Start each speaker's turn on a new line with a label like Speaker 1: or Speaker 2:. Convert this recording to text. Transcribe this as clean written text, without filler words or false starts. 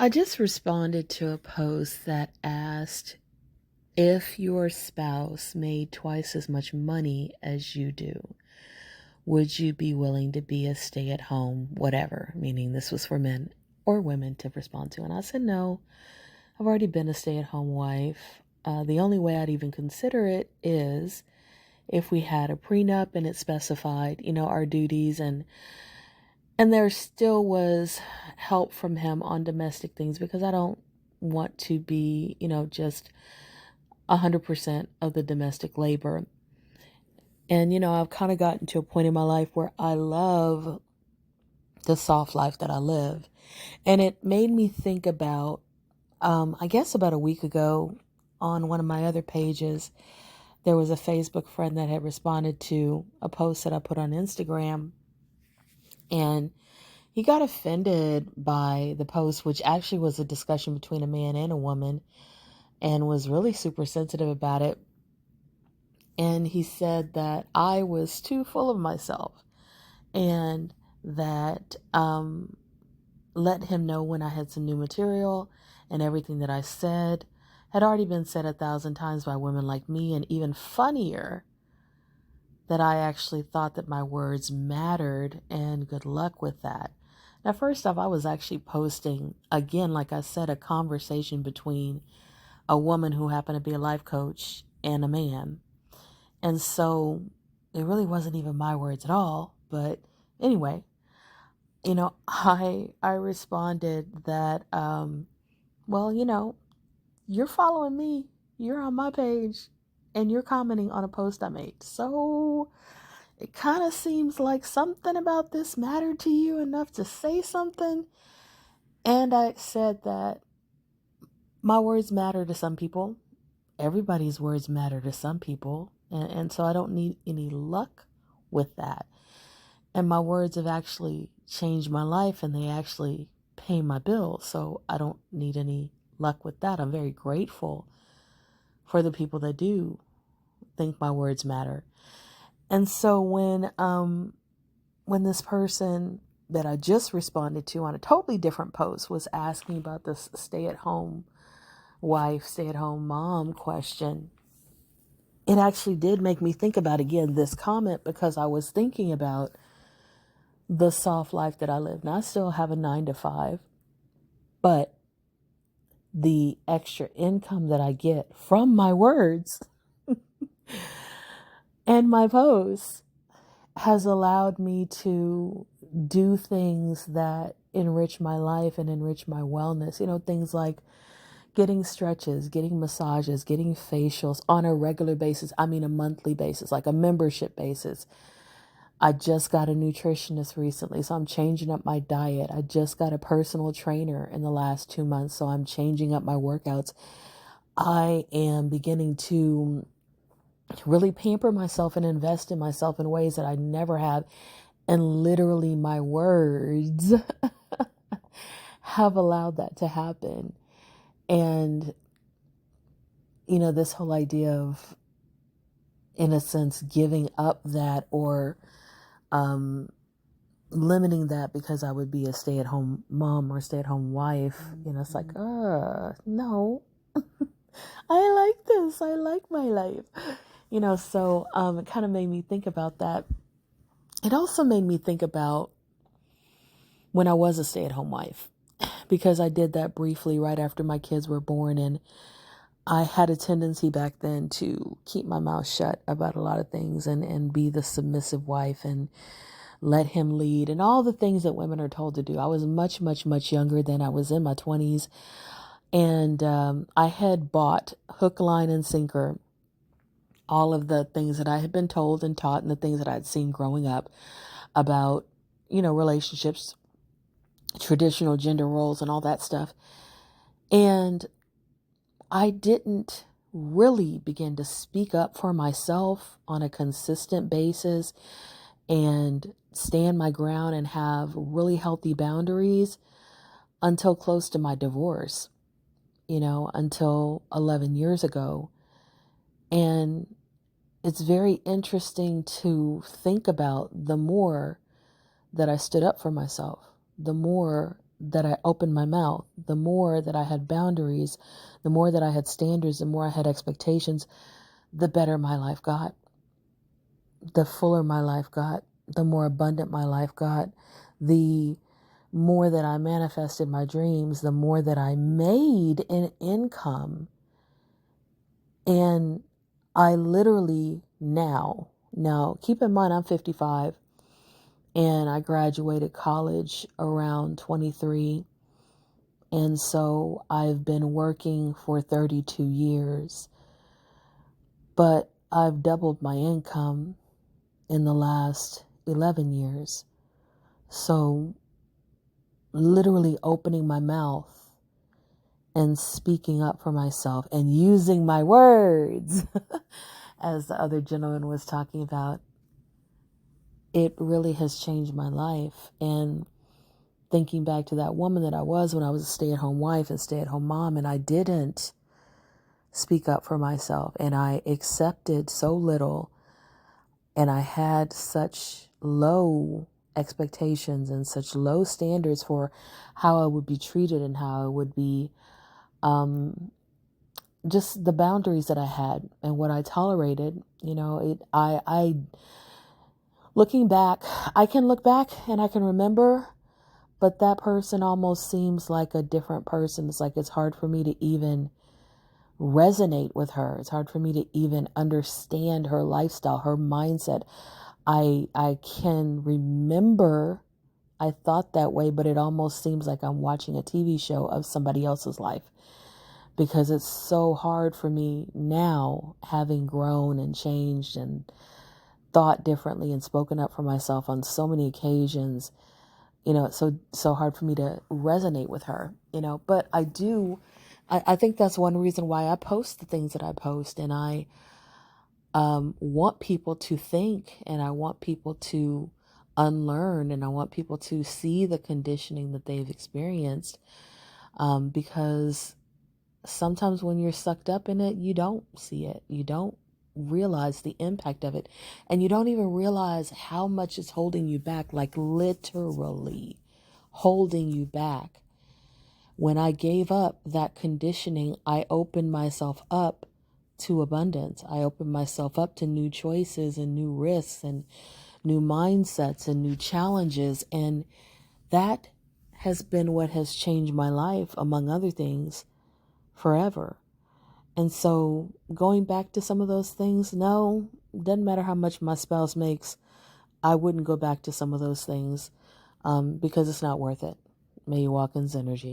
Speaker 1: I just responded to a post that asked if your spouse made twice as much money as you do, would you be willing to be a stay at home, whatever? Meaning this was for men or women to respond to. And I said, no, I've already been a stay at home wife. The only way I'd even consider it is if we had a prenup and it specified, our duties and there still was help from him on domestic things because I don't want to be, just 100% of the domestic labor. And, I've kind of gotten to a point in my life where I love the soft life that I live. And it made me think about, I guess about a week ago on one of my other pages, there was a Facebook friend that had responded to a post that I put on Instagram. And he got offended by the post, which actually was a discussion between a man and a woman, and was really super sensitive about it. And he said that I was too full of myself and that let him know when I had some new material and everything that I said had already been said 1,000 times by women like me. And even funnier, that I actually thought that my words mattered, and good luck with that. Now, first off, I was actually posting, again, like I said, a conversation between a woman who happened to be a life coach and a man. And so it really wasn't even my words at all. But anyway, I responded that, well, you're following me, you're on my page, and you're commenting on a post I made. So it kind of seems like something about this mattered to you enough to say something. And I said that my words matter to some people. Everybody's words matter to some people. And so I don't need any luck with that. And my words have actually changed my life and they actually pay my bills. So I don't need any luck with that. I'm very grateful for the people that do think my words matter. And so when this person that I just responded to on a totally different post was asking about this stay-at-home wife, stay-at-home mom question, it actually did make me think about, again, this comment, because I was thinking about the soft life that I live. Now, I still have a 9 to 5, but the extra income that I get from my words and my posts has allowed me to do things that enrich my life and enrich my wellness. Things like getting stretches, getting massages, getting facials on a regular basis. I mean, a monthly basis, like a membership basis. I just got a nutritionist recently, so I'm changing up my diet. I just got a personal trainer in the last 2 months, so I'm changing up my workouts. I am beginning to really pamper myself and invest in myself in ways that I never have. And literally my words have allowed that to happen. And, this whole idea of, in a sense, giving up that or limiting that because I would be a stay-at-home mom or stay-at-home wife, it's like, no, I like this. I like my life. So it kind of made me think about that. It also made me think about when I was a stay-at-home wife, because I did that briefly right after my kids were born. And I had a tendency back then to keep my mouth shut about a lot of things and be the submissive wife and let him lead and all the things that women are told to do. I was much, much, much younger then. I was in my 20s. And I had bought hook, line, and sinker all of the things that I had been told and taught and the things that I'd seen growing up about, relationships, traditional gender roles and all that stuff. And I didn't really begin to speak up for myself on a consistent basis and stand my ground and have really healthy boundaries until close to my divorce, until 11 years ago. And it's very interesting to think about the more that I stood up for myself, the more that I opened my mouth, the more that I had boundaries, the more that I had standards, the more I had expectations, the better my life got, the fuller my life got, the more abundant my life got, the more that I manifested my dreams, the more that I made in income. And I literally now keep in mind I'm 55 and I graduated college around 23. And so I've been working for 32 years, but I've doubled my income in the last 11 years. So literally opening my mouth and speaking up for myself and using my words, as the other gentleman was talking about, it really has changed my life. And thinking back to that woman that I was when I was a stay-at-home wife and stay-at-home mom, and I didn't speak up for myself, and I accepted so little, and I had such low expectations and such low standards for how I would be treated and how I would be, just the boundaries that I had and what I tolerated. I looking back, I can look back and I can remember, but that person almost seems like a different person. It's like it's hard for me to even resonate with her. It's hard for me to even understand her lifestyle, her mindset. I can remember I thought that way, but it almost seems like I'm watching a TV show of somebody else's life, because it's so hard for me now, having grown and changed and thought differently and spoken up for myself on so many occasions. It's so hard for me to resonate with her, but I think that's one reason why I post the things that I post. And I want people to think, and I want people to unlearn, and I want people to see the conditioning that they've experienced, because sometimes when you're sucked up in it, you don't see it. You don't realize the impact of it. And you don't even realize how much it's holding you back, like literally holding you back. When I gave up that conditioning, I opened myself up to abundance. I opened myself up to new choices and new risks and new mindsets and new challenges. And that has been what has changed my life, among other things, forever. And so going back to some of those things, no, doesn't matter how much my spouse makes, I wouldn't go back to some of those things, because it's not worth it. May you walk in synergy.